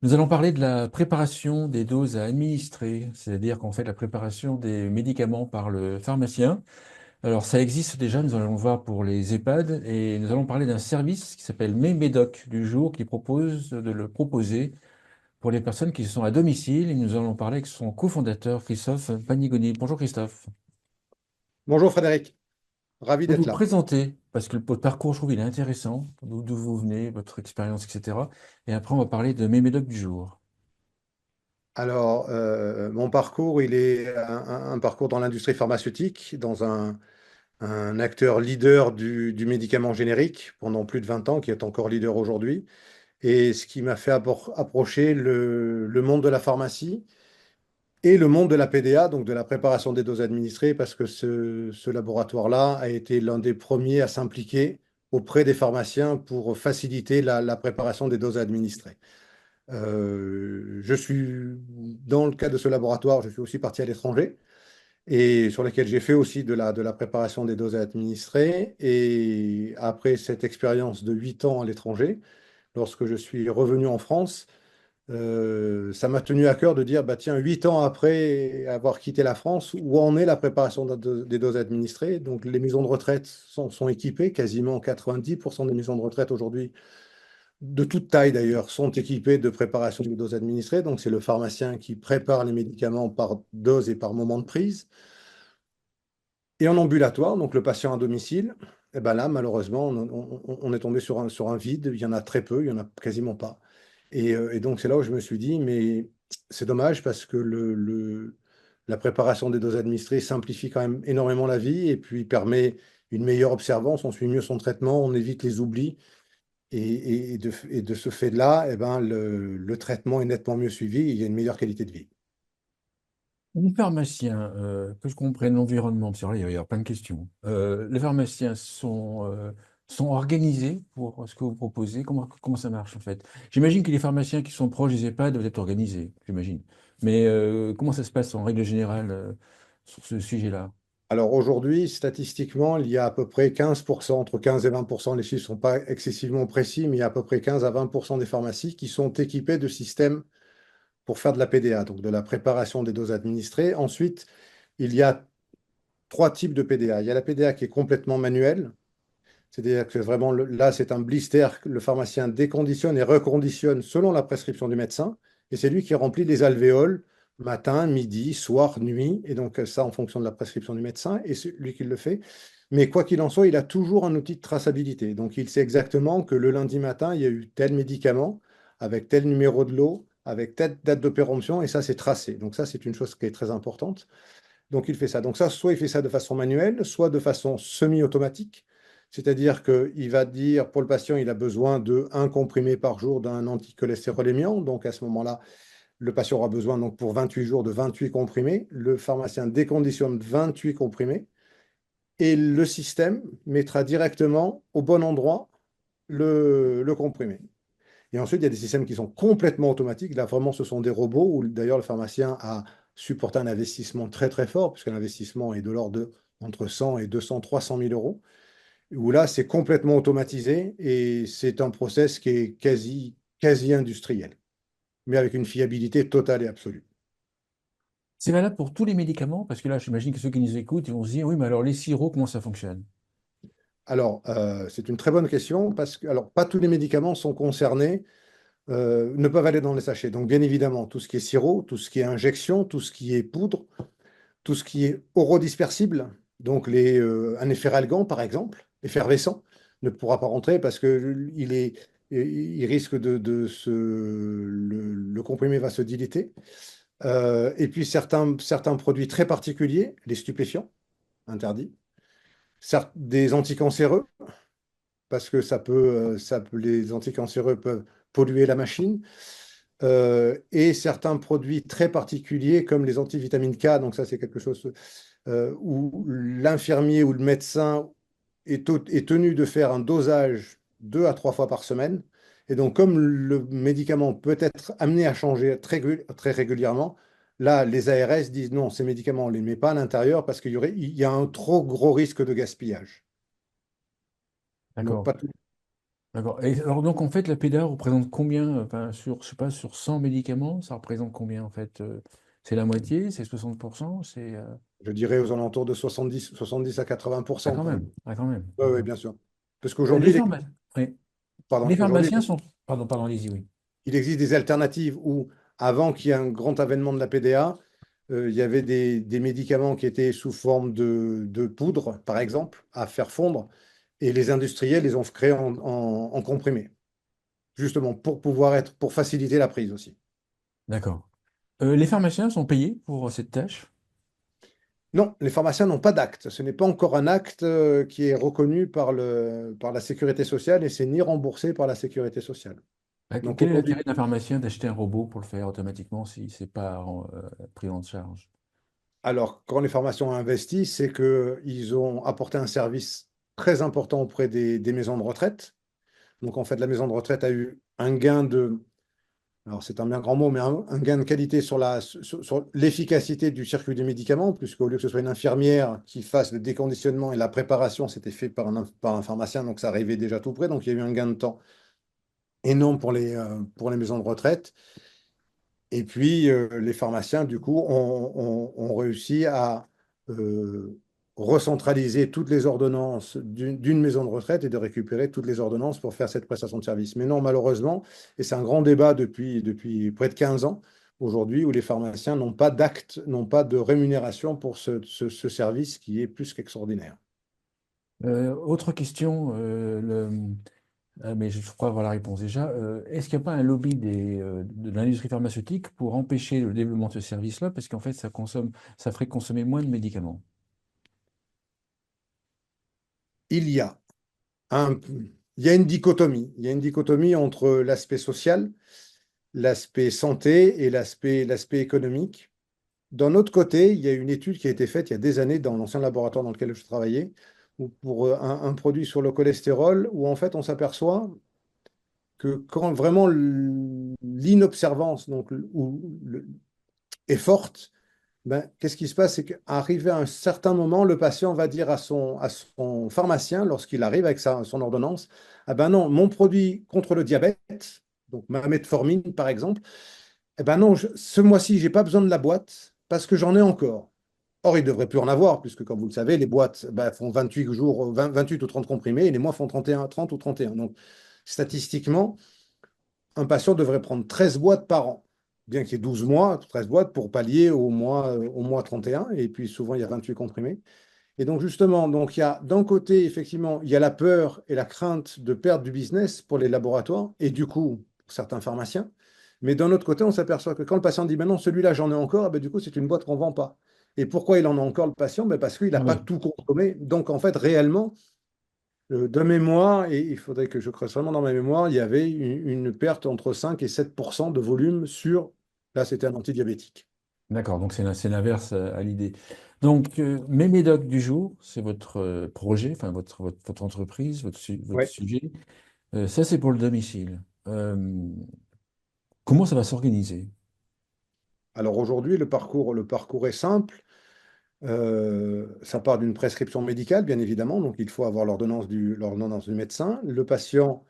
Nous allons parler de la préparation des doses à administrer, c'est-à-dire qu'en fait la préparation des médicaments par le pharmacien. Alors ça existe déjà, nous allons le voir pour les EHPAD, et nous allons parler d'un service qui s'appelle Mes Médocs du jour, qui propose de le proposer pour les personnes qui sont à domicile, et nous allons parler avec son cofondateur Christophe Panigoni. Bonjour Christophe. Bonjour Frédéric, ravi Vous d'être vous là. présenter, parce que votre parcours, je trouve, il est intéressant, d'où vous venez, votre expérience, etc. Et après, on va parler de Mes Médocs du jour. Alors, mon parcours, il est un parcours dans l'industrie pharmaceutique, dans un acteur leader du médicament générique pendant plus de 20 ans, qui est encore leader aujourd'hui. Et ce qui m'a fait approcher le monde de la pharmacie et le monde de la PDA, donc de la préparation des doses administrées, parce que ce laboratoire-là a été l'un des premiers à s'impliquer auprès des pharmaciens pour faciliter la préparation des doses administrées. Je suis, dans le cadre de ce laboratoire, je suis aussi parti à l'étranger et sur lequel j'ai fait aussi de la préparation des doses administrées. Et après cette expérience de 8 ans à l'étranger, lorsque je suis revenu en France, ça m'a tenu à cœur de dire, bah, tiens, 8 ans après avoir quitté la France, où en est la préparation des doses administrées? Donc les maisons de retraite sont équipées, quasiment 90% des maisons de retraite aujourd'hui de toute taille d'ailleurs, sont équipés de préparation de doses administrées. Donc, c'est le pharmacien qui prépare les médicaments par dose et par moment de prise. Et en ambulatoire, donc le patient à domicile, et ben là, malheureusement, on est tombé sur un vide. Il y en a très peu, il n'y en a quasiment pas. Et donc, c'est là où je me suis dit, mais c'est dommage parce que la préparation des doses administrées simplifie quand même énormément la vie et puis permet une meilleure observance. On suit mieux son traitement, on évite les oublis. Et de ce fait-là, eh ben, le traitement est nettement mieux suivi et il y a une meilleure qualité de vie. Les pharmaciens, que je comprenne l'environnement, parce que là, il va y avoir plein de questions. Les pharmaciens sont organisés pour ce que vous proposez. Comment ça marche en fait? J'imagine que les pharmaciens qui sont proches des EHPAD doivent être organisés, j'imagine. Mais comment ça se passe en règle générale sur ce sujet-là? Alors aujourd'hui, statistiquement, il y a à peu près 15%, entre 15 et 20%, les chiffres ne sont pas excessivement précis, mais il y a à peu près 15 à 20% des pharmacies qui sont équipées de systèmes pour faire de la PDA, donc de la préparation des doses administrées. Ensuite, il y a trois types de PDA. Il y a la PDA qui est complètement manuelle, c'est-à-dire que vraiment, là, c'est un blister que le pharmacien déconditionne et reconditionne selon la prescription du médecin. Et c'est lui qui remplit les alvéoles matin, midi, soir, nuit. Et donc, ça, en fonction de la prescription du médecin, et c'est lui qui le fait. Mais quoi qu'il en soit, il a toujours un outil de traçabilité. Donc, il sait exactement que le lundi matin, il y a eu tel médicament, avec tel numéro de lot, avec telle date de péremption, et ça, c'est tracé. Donc, ça, c'est une chose qui est très importante. Donc, il fait ça. Donc, ça, soit il fait ça de façon manuelle, soit de façon semi-automatique. C'est-à-dire qu'il va dire pour le patient, il a besoin de un comprimé par jour d'un anticholestérolémiant. Donc, à ce moment-là, le patient aura besoin donc, pour 28 jours de 28 comprimés. Le pharmacien déconditionne 28 comprimés et le système mettra directement au bon endroit le comprimé. Et ensuite, il y a des systèmes qui sont complètement automatiques. Là, vraiment, ce sont des robots où d'ailleurs le pharmacien a supporté un investissement très très fort, puisque l'investissement est de l'ordre de entre 100 et 200, 300 000 euros, où là, c'est complètement automatisé et c'est un process qui est quasi industriel, mais avec une fiabilité totale et absolue. C'est valable pour tous les médicaments, parce que là, j'imagine que ceux qui nous écoutent, ils vont se dire, oui, mais alors les sirops, comment ça fonctionne? Alors, c'est une très bonne question parce que, alors, pas tous les médicaments sont concernés, ne peuvent aller dans les sachets. Donc, bien évidemment, tout ce qui est sirop, tout ce qui est injection, tout ce qui est poudre, tout ce qui est orodispersible, donc un efferalgan par exemple, effervescent, ne pourra pas rentrer parce que il risque le comprimé va se dilater. Et puis certains produits très particuliers, les stupéfiants, interdits, des anticancéreux, parce que les anticancéreux peuvent polluer la machine. Et certains produits très particuliers comme les antivitamines K, donc ça c'est quelque chose où l'infirmier ou le médecin est tenu de faire un dosage 2 à 3 fois par semaine. Et donc comme le médicament peut être amené à changer très régulièrement, là les ARS disent non, ces médicaments on ne les met pas à l'intérieur parce qu'il y a un trop gros risque de gaspillage. Donc D'accord. pas tout. D'accord. Et alors, donc, en fait, la PDA représente combien, enfin, sur, je sais pas, sur 100 médicaments, ça représente combien, en fait? C'est la moitié, c'est 60%, c'est... Je dirais aux alentours de 70 à Ah, 80%, quand quoi. même, ah, quand même, Oui, oui, d'accord. bien sûr. Parce Les qu'aujourd'hui, pharmaciens, oui. pardon, Les aujourd'hui, pharmaciens sont... Pardon, pardon, allez-y, oui. il existe des alternatives où, avant qu'il y ait un grand avènement de la PDA, il y avait des médicaments qui étaient sous forme de poudre, par exemple, à faire fondre, et les industriels les ont créés en comprimés, justement pour faciliter la prise aussi. D'accord. Les pharmaciens sont payés pour cette tâche? Non, les pharmaciens n'ont pas d'acte. Ce n'est pas encore un acte qui est reconnu par la sécurité sociale et c'est ni remboursé par la sécurité sociale. Donc Quel est aujourd'hui, l'intérêt d'un pharmacien d'acheter un robot pour le faire automatiquement si c'est pas pris en charge? alors quand les pharmaciens ont investi, c'est qu'ils ont apporté un service très important auprès des maisons de retraite. Donc en fait, la maison de retraite a eu un gain alors c'est un bien grand mot, mais un gain de qualité sur l'efficacité du circuit des médicaments, puisqu'au lieu que ce soit une infirmière qui fasse le déconditionnement et la préparation, c'était fait par un pharmacien, donc ça arrivait déjà tout près, donc il y a eu un gain de temps énorme pour les maisons de retraite. Et puis, les pharmaciens, du coup, ont réussi à euh, recentraliser toutes les ordonnances d'une maison de retraite et de récupérer toutes les ordonnances pour faire cette prestation de service. Mais non, malheureusement, et c'est un grand débat depuis près de 15 ans aujourd'hui, où les pharmaciens n'ont pas d'acte, n'ont pas de rémunération pour ce service qui est plus qu'extraordinaire. Autre question, mais je crois avoir la réponse déjà. Est-ce qu'il n'y a pas un lobby de l'industrie pharmaceutique pour empêcher le développement de ce service-là? Parce qu'en fait, ça ferait consommer moins de médicaments. Il y a un, il y a une dichotomie. Il y a une dichotomie entre l'aspect social, l'aspect santé et l'aspect économique. D'un autre côté, il y a une étude qui a été faite il y a des années dans l'ancien laboratoire dans lequel je travaillais, pour un produit sur le cholestérol, où en fait on s'aperçoit que quand vraiment l'inobservance est forte, ben, qu'est-ce qui se passe? C'est qu'arrivé à un certain moment, le patient va dire à son pharmacien, lorsqu'il arrive avec son ordonnance, ah ben non, mon produit contre le diabète, donc ma metformine par exemple, eh ben non, ce mois-ci, j'ai pas besoin de la boîte parce que j'en ai encore. Or, il ne devrait plus en avoir, puisque, comme vous le savez, les boîtes font 28 jours, 28 ou 30 comprimés, et les mois font 31, 30 ou 31. Donc, statistiquement, un patient devrait prendre 13 boîtes par an, bien qu'il y ait 12 mois, 13 boîtes pour pallier au mois 31, et puis souvent, il y a 28 comprimés. Et donc, justement, donc, il y a d'un côté, effectivement, il y a la peur et la crainte de perdre du business pour les laboratoires, et du coup, pour certains pharmaciens. Mais d'un autre côté, on s'aperçoit que quand le patient dit, ben non, celui-là, j'en ai encore, eh ben, du coup, c'est une boîte qu'on ne vend pas. Et pourquoi il en a encore le patient? Ben, parce qu'il n'a Ah pas oui. tout consommé. Donc, en fait, réellement, de mémoire, et il faudrait que je creuse vraiment dans ma mémoire, il y avait une perte entre 5 et 7% de volume sur, là, c'était un antidiabétique. D'accord, donc c'est l'inverse à l'idée. Donc, mes médocs du jour, c'est votre projet, enfin votre entreprise, votre Ouais. sujet. Ça, c'est pour le domicile. Comment ça va s'organiser? Alors aujourd'hui, le parcours est simple. Ça part d'une prescription médicale, bien évidemment, donc il faut avoir l'ordonnance du médecin. Le patient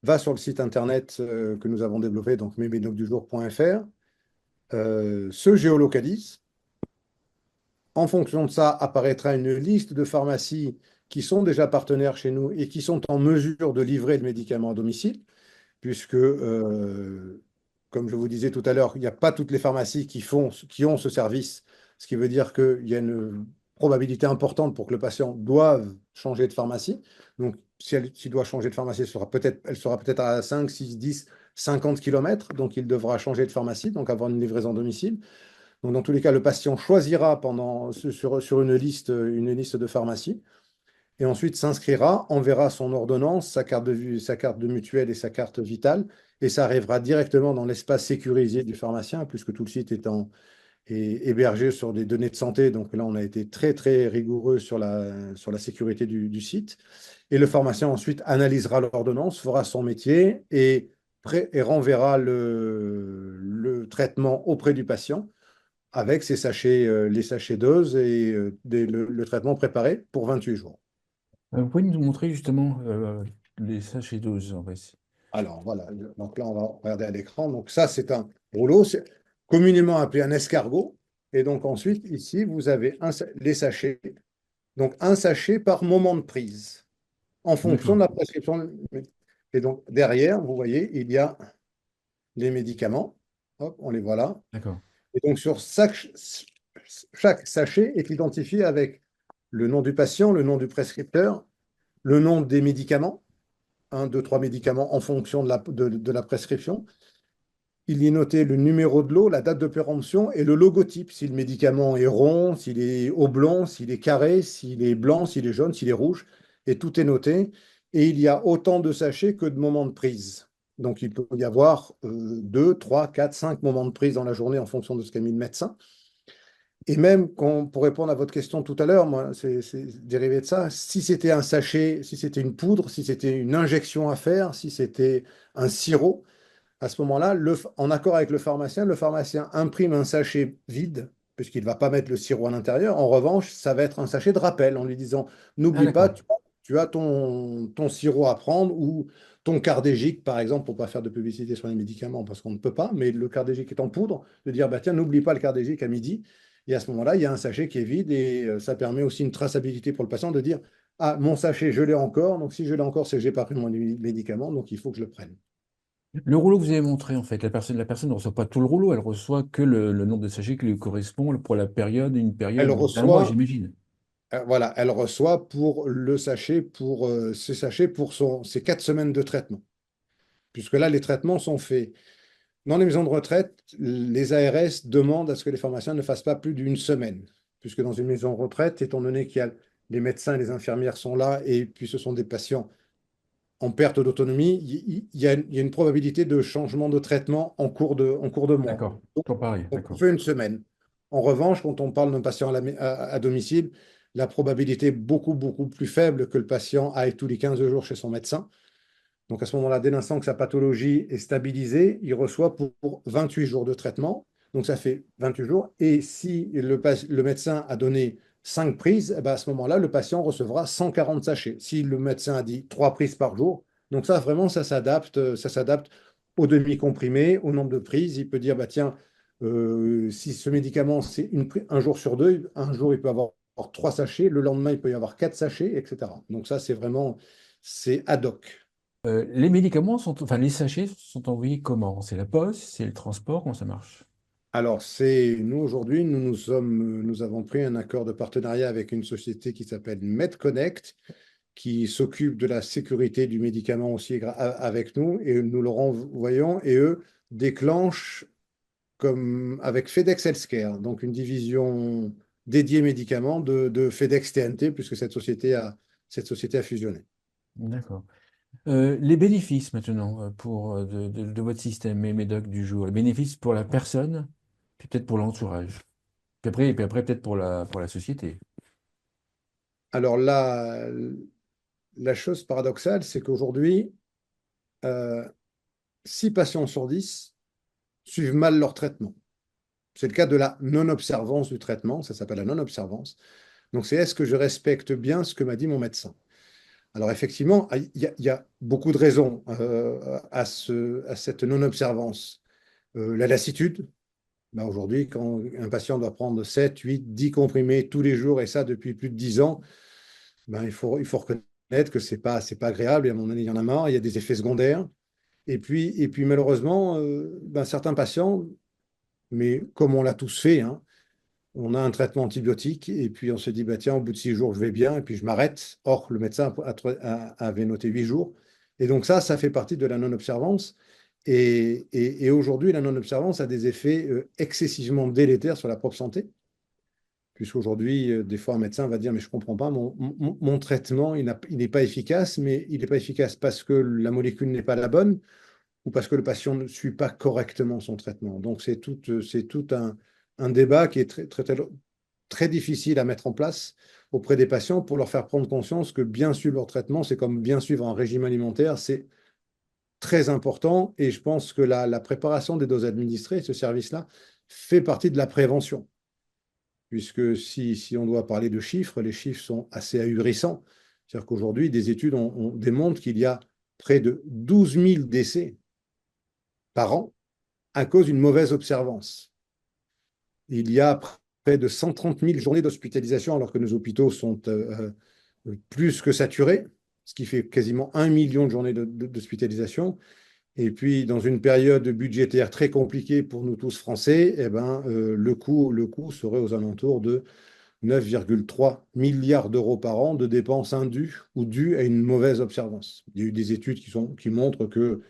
va sur le site internet que nous avons développé, donc mesmédocdujour.fr, se géolocalise. En fonction de ça, apparaîtra une liste de pharmacies qui sont déjà partenaires chez nous et qui sont en mesure de livrer le médicament à domicile, puisque, comme je vous disais tout à l'heure, il n'y a pas toutes les pharmacies qui ont ce service, ce qui veut dire qu'il y a une probabilité importante pour que le patient doive changer de pharmacie. Donc, s'il doit changer de pharmacie, elle sera peut-être à 5, 6, 10, 50 kilomètres, donc il devra changer de pharmacie, donc avoir une livraison à domicile. Donc, dans tous les cas, le patient choisira sur une liste de pharmacies et ensuite s'inscrira, enverra son ordonnance, sa carte de vue, sa carte de mutuelle et sa carte vitale, et ça arrivera directement dans l'espace sécurisé du pharmacien, puisque tout le site est hébergé sur des données de santé. Donc là, on a été très, très rigoureux sur la sécurité du site. Et le pharmacien ensuite analysera l'ordonnance, fera son métier et renverra le traitement auprès du patient avec les sachets doses et le traitement préparé pour 28 jours. Vous pouvez nous montrer justement les sachets doses, en fait. Alors voilà, donc là on va regarder à l'écran. Donc ça c'est un rouleau, c'est communément appelé un escargot. Et donc ensuite ici vous avez les sachets, donc un sachet par moment de prise, en fonction de D'accord, la prescription. Et donc derrière, vous voyez, il y a les médicaments. Hop, on les voit là. d'accord. Et donc sur chaque sachet est identifié avec le nom du patient, le nom du prescripteur, le nom des médicaments, un, deux, trois médicaments en fonction de la prescription. Il y est noté le numéro de lot, la date de péremption et le logotype, si le médicament est rond, s'il est oblong, s'il est carré, s'il est blanc, s'il est jaune, s'il est rouge, et tout est noté. Et il y a autant de sachets que de moments de prise. Donc il peut y avoir 2, 3, 4, 5 moments de prise dans la journée en fonction de ce qu'a mis le médecin. Et même pour répondre à votre question tout à l'heure, moi, c'est dérivé de ça. Si c'était un sachet, si c'était une poudre, si c'était une injection à faire, si c'était un sirop, à ce moment-là, en accord avec le pharmacien imprime un sachet vide, puisqu'il ne va pas mettre le sirop à l'intérieur. En revanche, ça va être un sachet de rappel en lui disant, Ah, n'oublie pas, d'accord. tu as ton sirop à prendre ou ton cardégique, par exemple, pour ne pas faire de publicité sur les médicaments, parce qu'on ne peut pas, mais le cardégique est en poudre, de dire, bah, tiens, n'oublie pas le cardégique à midi. Et à ce moment-là, il y a un sachet qui est vide et ça permet aussi une traçabilité pour le patient de dire, ah, mon sachet, je l'ai encore. Donc, si je l'ai encore, c'est que j'ai pas pris mon médicament, donc il faut que je le prenne. Le rouleau que vous avez montré, en fait, la personne ne reçoit pas tout le rouleau, elle reçoit que le nombre de sachets qui lui correspond pour la période, une Elle période d'un mois, reçoit j'imagine. Voilà, elle reçoit pour le sachet, pour ce sachet pour ses 4 semaines de traitement. Puisque là, les traitements sont faits. Dans les maisons de retraite, les ARS demandent à ce que les pharmaciens ne fassent pas plus d'une semaine. Puisque dans une maison de retraite, étant donné qu'il y a les médecins et les infirmières sont là, et puis ce sont des patients en perte d'autonomie, il y a une probabilité de changement de traitement en cours de mois. D'accord, toujours pareil, Donc, on d'accord. fait une semaine. En revanche, quand on parle d'un patient à domicile, la probabilité est beaucoup, beaucoup plus faible que le patient aille tous les 15 jours chez son médecin. Donc, à ce moment-là, dès l'instant que sa pathologie est stabilisée, il reçoit pour 28 jours de traitement. Donc, ça fait 28 jours. Et si le médecin a donné 5 prises, eh ben, à ce moment-là, le patient recevra 140 sachets. Si le médecin a dit 3 prises par jour, donc ça, vraiment, ça s'adapte au demi-comprimé, au nombre de prises. Il peut dire, bah, tiens, si ce médicament, c'est un jour sur deux, un jour, il peut avoir 3 sachets, le lendemain, il peut y avoir 4 sachets, etc. Donc ça, c'est ad hoc. Les médicaments enfin, les sachets sont envoyés comment? C'est la poste, c'est le transport, comment ça marche? Alors, nous aujourd'hui, nous avons pris un accord de partenariat avec une société qui s'appelle MedConnect, qui s'occupe de la sécurité du médicament aussi avec nous, et nous le renvoyons, et eux déclenchent comme avec FedEx Healthcare, donc une division dédiée médicaments de FedEx TNT, puisque cette société a fusionné. D'accord. Les bénéfices maintenant pour, de votre système, mes médocs du jour. Les bénéfices pour la personne, puis peut-être pour l'entourage. Puis après peut-être pour la société. Alors là, la chose paradoxale, c'est qu'aujourd'hui, euh, 6 patients sur 10 suivent mal leur traitement. C'est le cas de la non-observance du traitement, ça s'appelle la non-observance. Donc c'est est-ce que je respecte bien ce que m'a dit mon médecin? Alors effectivement, il y a beaucoup de raisons à cette non-observance. La lassitude. Ben, aujourd'hui, quand un patient doit prendre 7, 8, 10 comprimés tous les jours, et ça depuis plus de 10 ans, ben, il faut reconnaître que c'est pas agréable, et à un moment donné, il y en a marre, il y a des effets secondaires. Et puis malheureusement, ben, certains patients, mais comme on l'a tous fait, hein, on a un traitement antibiotique et puis on se dit, bah, tiens, au bout de 6 jours, je vais bien et puis je m'arrête. Or, le médecin avait noté 8 jours. Et donc ça fait partie de la non-observance. Et aujourd'hui, la non-observance a des effets excessivement délétères sur la propre santé. Puisqu'aujourd'hui, des fois, un médecin va dire, mais je ne comprends pas, mon traitement, il n'est pas efficace, mais il n'est pas efficace parce que la molécule n'est pas la bonne ou parce que le patient ne suit pas correctement son traitement. Donc, c'est tout un débat qui est très, très, très, très difficile à mettre en place auprès des patients pour leur faire prendre conscience que bien suivre leur traitement, c'est comme bien suivre un régime alimentaire, c'est très important. Et je pense que la préparation des doses administrées, ce service-là, fait partie de la prévention. Puisque si on doit parler de chiffres, les chiffres sont assez ahurissants. C'est-à-dire qu'aujourd'hui, des études démontrent qu'il y a près de 12 000 décès par an à cause d'une mauvaise observance. Il y a près de 130 000 journées d'hospitalisation alors que nos hôpitaux sont plus que saturés, ce qui fait quasiment 1 million de journées d'hospitalisation. Et puis, dans une période budgétaire très compliquée pour nous tous Français, eh ben, le coût serait aux alentours de 9,3 milliards d'euros par an de dépenses indues ou dues à une mauvaise observance. Il y a eu des études qui montrent que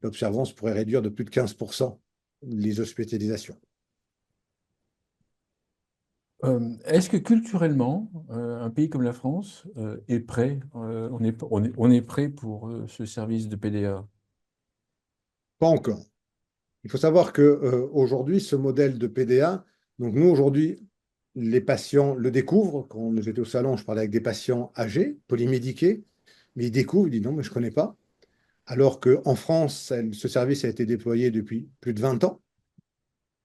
l'observance pourrait réduire de plus de 15% les hospitalisations. Est-ce que culturellement, un pays comme la France est prêt, on est prêt pour ce service de PDA? Pas encore. Il faut savoir qu'aujourd'hui, ce modèle de PDA, donc nous, aujourd'hui, les patients le découvrent. Quand j'étais au salon, je parlais avec des patients âgés, polymédiqués, mais ils découvrent, ils disent non, mais je ne connais pas. Alors qu'en France, ce service a été déployé depuis plus de 20 ans.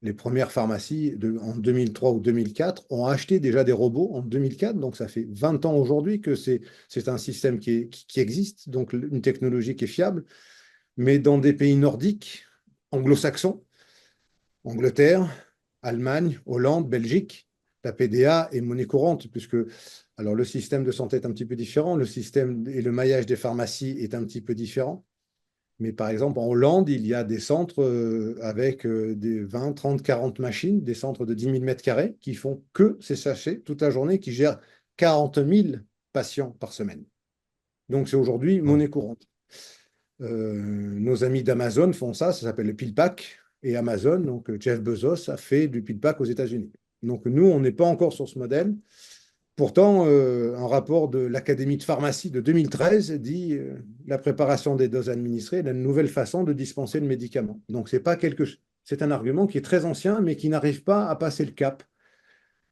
Les premières pharmacies, en 2003 ou 2004, ont acheté déjà des robots en 2004. Donc, ça fait 20 ans aujourd'hui que c'est un système qui existe, donc une technologie qui est fiable. Mais dans des pays nordiques, anglo-saxons, Angleterre, Allemagne, Hollande, Belgique, la PDA est monnaie courante, puisque alors, le système de santé est un petit peu différent, le système et le maillage des pharmacies est un petit peu différent. Mais par exemple, en Hollande, il y a des centres avec des 20, 30, 40 machines, des centres de 10 000 mètres carrés qui font que ces sachets toute la journée, qui gèrent 40 000 patients par semaine. Donc, c'est aujourd'hui Ouais. monnaie courante. Nos amis d'Amazon font ça, ça s'appelle le PillPack. Et Amazon, donc Jeff Bezos, a fait du PillPack aux États-Unis. Donc, nous, on n'est pas encore sur ce modèle. Pourtant, un rapport de l'Académie de pharmacie de 2013 dit la préparation des doses administrées est une nouvelle façon de dispenser le médicament. Donc, c'est un argument qui est très ancien, mais qui n'arrive pas à passer le cap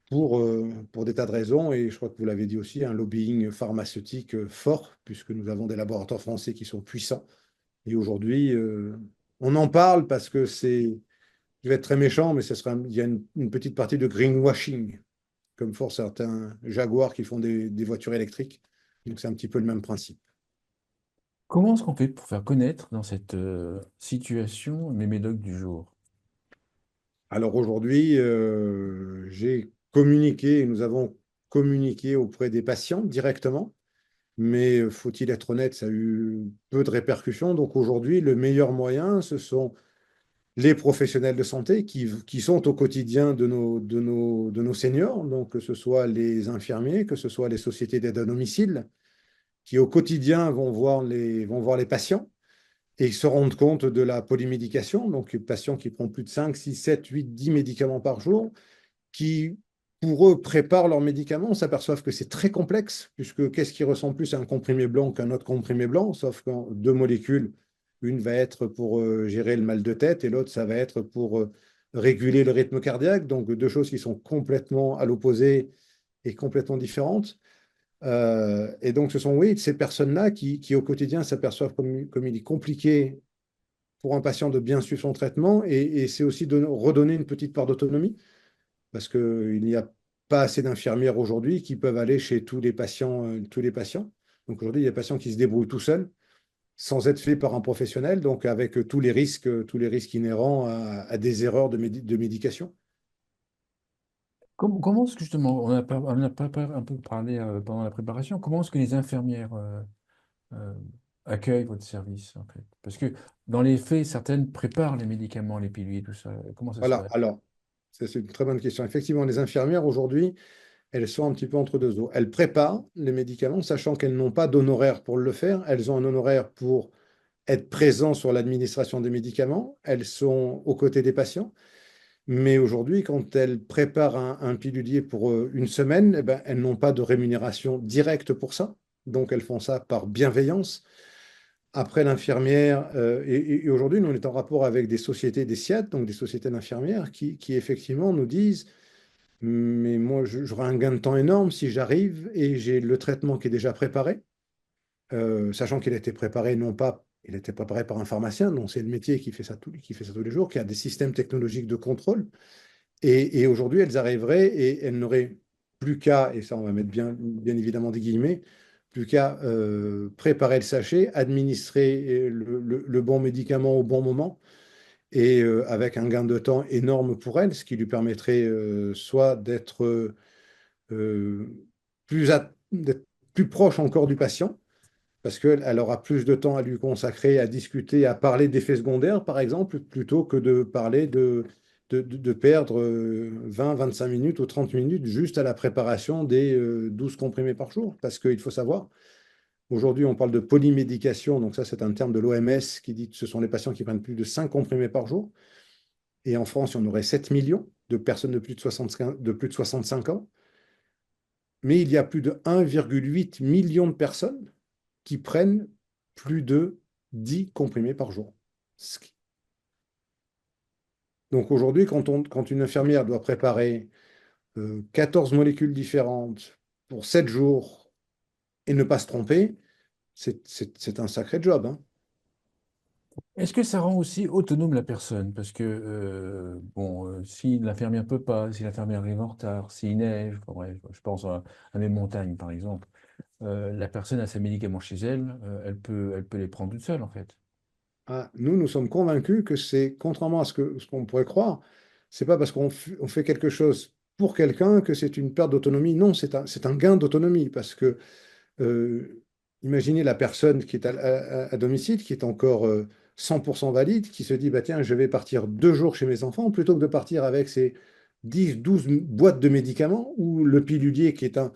pour des tas de raisons. Et je crois que vous l'avez dit aussi, un lobbying pharmaceutique fort, puisque nous avons des laboratoires français qui sont puissants. Et aujourd'hui, on en parle parce que je vais être très méchant, mais il y a une petite partie de greenwashing comme font certains Jaguar qui font des voitures électriques. Donc c'est un petit peu le même principe. Comment est-ce qu'on fait pour faire connaître dans cette situation les médocs du jour? Alors aujourd'hui, j'ai communiqué, nous avons communiqué auprès des patients directement, mais faut-il être honnête, ça a eu peu de répercussions. Donc aujourd'hui, le meilleur moyen, ce sont les professionnels de santé qui sont au quotidien de nos seniors, donc que ce soit les infirmiers, que ce soit les sociétés d'aide à domicile, qui au quotidien vont voir les patients et se rendent compte de la polymédication, donc les patients qui prennent plus de 5, 6, 7, 8, 10 médicaments par jour, qui, pour eux, préparent leurs médicaments, s'aperçoivent que c'est très complexe, puisque qu'est-ce qui ressemble plus à un comprimé blanc qu'un autre comprimé blanc, sauf qu'en deux molécules, une va être pour gérer le mal de tête et l'autre, ça va être pour réguler le rythme cardiaque, donc deux choses qui sont complètement à l'opposé et complètement différentes. Et donc, ce sont, oui, ces personnes-là qui, au quotidien, s'aperçoivent comme il est compliqué pour un patient de bien suivre son traitement. Et c'est aussi de redonner une petite part d'autonomie, parce qu'il n'y a pas assez d'infirmières aujourd'hui qui peuvent aller chez tous les patients, tous les patients. Donc, aujourd'hui, il y a des patients qui se débrouillent tout seuls, sans être faits par un professionnel, donc avec tous les risques inhérents à des erreurs de médication. Comment est-ce que justement, on a pas un peu parlé pendant la préparation, comment est-ce que les infirmières euh, accueillent votre service en fait? Parce que dans les faits, certaines préparent les médicaments, les pilules, tout ça. Comment ça se Voilà, passe? alors, ça, c'est une très bonne question. Effectivement, les infirmières aujourd'hui, elles sont un petit peu entre deux eaux. Elles préparent les médicaments, sachant qu'elles n'ont pas d'honoraires pour le faire. Elles ont un honoraire pour être présentes sur l'administration des médicaments. Elles sont aux côtés des patients. Mais aujourd'hui, quand elles préparent un pilulier pour une semaine, eh ben, elles n'ont pas de rémunération directe pour ça. Donc, elles font ça par bienveillance. Après, l'infirmière, et aujourd'hui, nous, on est en rapport avec des sociétés, des SIAD, donc des sociétés d'infirmières, qui effectivement nous disent mais moi, j'aurai un gain de temps énorme si j'arrive et j'ai le traitement qui est déjà préparé, sachant qu'il a été préparé non pas, il a été préparé par un pharmacien, non, c'est le métier qui fait ça tous les jours, qui a des systèmes technologiques de contrôle. Et aujourd'hui, elles arriveraient et elles n'auraient plus qu'à, et ça on va mettre bien, bien évidemment des guillemets, Plus qu'à préparer le sachet, administrer le bon médicament au bon moment et avec un gain de temps énorme pour elle, ce qui lui permettrait soit euh, d'être plus proche encore du patient, parce qu'elle aura plus de temps à lui consacrer, à discuter, à parler d'effets secondaires, par exemple, plutôt que de parler de perdre 20, 25 minutes ou 30 minutes juste à la préparation des 12 comprimés par jour. Parce qu'il faut savoir, aujourd'hui, on parle de polymédication, donc ça, c'est un terme de l'OMS qui dit que ce sont les patients qui prennent plus de 5 comprimés par jour. Et en France, il y en aurait 7 millions de personnes de plus de 65 ans. Mais il y a plus de 1,8 million de personnes qui prennent plus de 10 comprimés par jour. Donc aujourd'hui, quand une infirmière doit préparer 14 molécules différentes pour 7 jours et ne pas se tromper, c'est un sacré job, hein. Est-ce que ça rend aussi autonome la personne? Parce que, bon, si l'infirmière peut pas, si l'infirmière arrive en retard, s'il neige, enfin, bref, je pense à mes montagnes, par exemple, la personne a ses médicaments chez elle, elle peut les prendre toute seule, en fait. Ah, nous sommes convaincus que c'est, contrairement à ce qu'on pourrait croire, c'est pas parce on fait quelque chose pour quelqu'un que c'est une perte d'autonomie. Non, c'est un gain d'autonomie parce que imaginez la personne qui est à domicile, qui est encore 100% valide, qui se dit, bah, tiens, je vais partir 2 jours chez mes enfants, plutôt que de partir avec ses 10, 12 boîtes de médicaments, ou le pilulier qui est un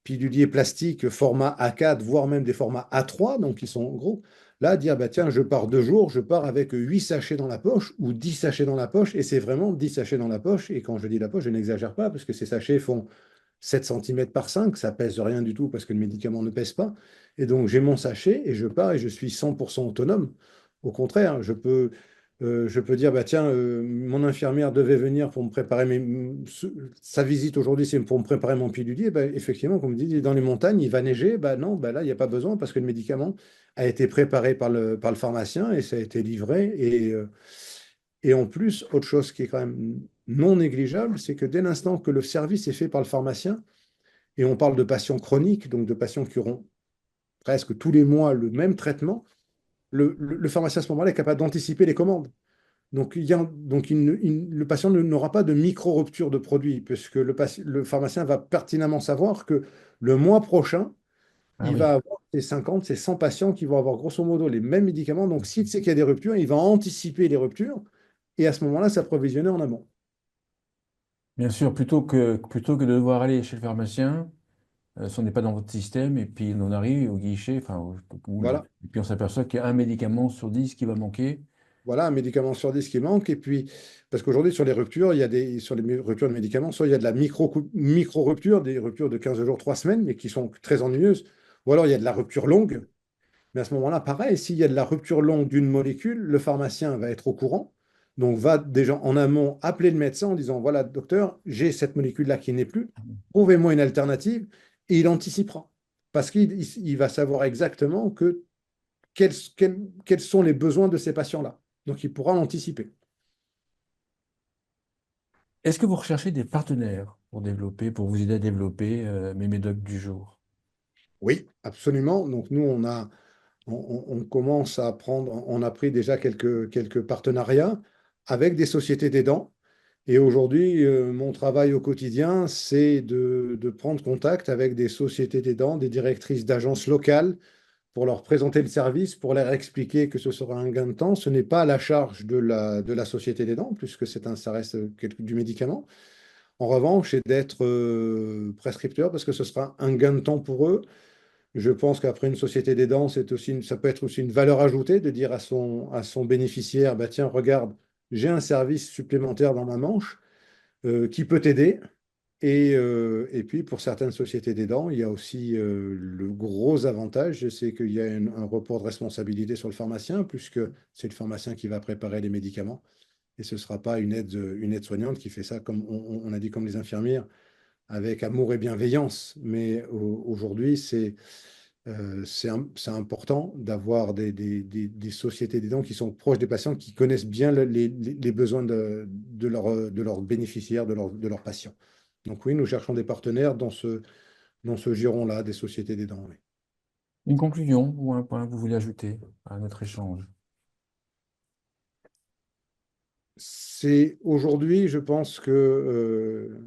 pilulier plastique format A4, voire même des formats A3, donc qui sont gros. Là, dire, bah, tiens, je pars 2 jours, je pars avec 8 sachets dans la poche ou 10 sachets dans la poche, et c'est vraiment 10 sachets dans la poche. Et quand je dis la poche, je n'exagère pas, parce que ces sachets font 7 centimètres par 5, ça pèse rien du tout parce que le médicament ne pèse pas. Et donc, j'ai mon sachet et je pars et je suis 100% autonome. Au contraire, je peux dire, bah, tiens, mon infirmière devait venir pour me préparer sa visite aujourd'hui, c'est pour me préparer mon pilulier. Bah, effectivement, comme dit, dans les montagnes, il va neiger. Bah, non, bah, là, il n'y a pas besoin parce que le médicament a été préparé par le pharmacien et ça a été livré. Et en plus, autre chose qui est quand même non négligeable, c'est que dès l'instant que le service est fait par le pharmacien, et on parle de patients chroniques, donc de patients qui auront presque tous les mois le même traitement, le pharmacien à ce moment-là est capable d'anticiper les commandes. Donc, le patient n'aura pas de micro-rupture de produit, puisque le pharmacien va pertinemment savoir que le mois prochain, Ah il va oui, avoir ses 50, ses 100 patients qui vont avoir grosso modo les mêmes médicaments. Donc, s'il sait qu'il y a des ruptures, il va anticiper les ruptures et à ce moment-là, s'approvisionner en amont. bien sûr, plutôt que de devoir aller chez le pharmacien, si on n'est pas dans votre système, et puis on arrive au guichet, enfin, Voilà. et puis on s'aperçoit qu'il y a un médicament sur 10 qui va manquer. Voilà, un médicament sur 10 qui manque. Et puis, parce qu'aujourd'hui, sur les ruptures, sur les ruptures de médicaments, soit il y a de la micro-rupture, des ruptures de 15 jours, 3 semaines, mais qui sont très ennuyeuses. Ou alors, il y a de la rupture longue. Mais à ce moment-là, pareil, s'il y a de la rupture longue d'une molécule, le pharmacien va être au courant. Donc, va déjà en amont appeler le médecin en disant, voilà, docteur, j'ai cette molécule-là qui n'est plus. Trouvez-moi une alternative. Et il anticipera. Parce qu'il va savoir exactement quels sont les besoins de ces patients-là. Donc, il pourra l'anticiper. Est-ce que vous recherchez des partenaires pour développer, pour vous aider à développer mes médocs du jour? Oui, absolument. Donc, nous, on commence à prendre, on a pris déjà quelques partenariats avec des sociétés d'aidants. Et aujourd'hui, mon travail au quotidien, c'est de prendre contact avec des sociétés d'aidants, des directrices d'agences locales pour leur présenter le service, pour leur expliquer que ce sera un gain de temps. Ce n'est pas à la charge de la société d'aidants, puisque ça reste du médicament. En revanche, c'est d'être prescripteur parce que ce sera un gain de temps pour eux. Je pense qu'après une société d'aidants, ça peut être aussi une valeur ajoutée de dire à son bénéficiaire, bah, tiens, regarde, j'ai un service supplémentaire dans ma manche qui peut t'aider. Et puis, pour certaines sociétés d'aidants, il y a aussi le gros avantage, c'est qu'il y a un report de responsabilité sur le pharmacien, puisque c'est le pharmacien qui va préparer les médicaments. Et ce ne sera pas une aide-soignante qui fait ça, comme on a dit, comme les infirmières, avec amour et bienveillance. Mais aujourd'hui, c'est important d'avoir des sociétés d'aidants qui sont proches des patients, qui connaissent bien les besoins de leurs bénéficiaires, de leurs patients. Donc oui, nous cherchons des partenaires dans ce giron-là, des sociétés d'aidants. Oui. Une conclusion ou un point que vous voulez ajouter à notre échange? C'est aujourd'hui, je pense que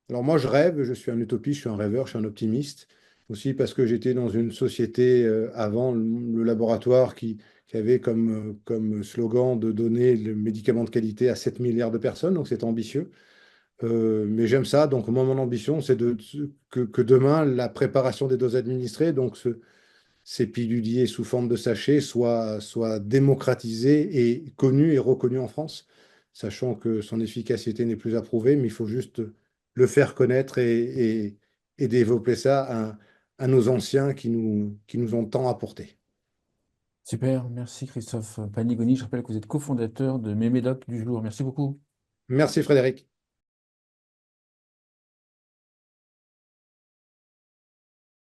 alors moi, je rêve, je suis un utopiste, je suis un rêveur, je suis un optimiste. Aussi parce que j'étais dans une société avant le laboratoire qui avait comme slogan de donner le médicament de qualité à 7 milliards de personnes, donc c'est ambitieux. Mais j'aime ça, donc moi, mon ambition, c'est que demain, la préparation des doses administrées, donc ces piluliers sous forme de sachets soient démocratisés et connus et reconnus en France, sachant que son efficacité n'est plus approuvée, mais il faut juste le faire connaître et développer ça à nos anciens qui nous ont tant apporté. Super, merci Christophe Panigoni. Je rappelle que vous êtes cofondateur de Mes Médocs du jour. Merci beaucoup. Merci Frédéric.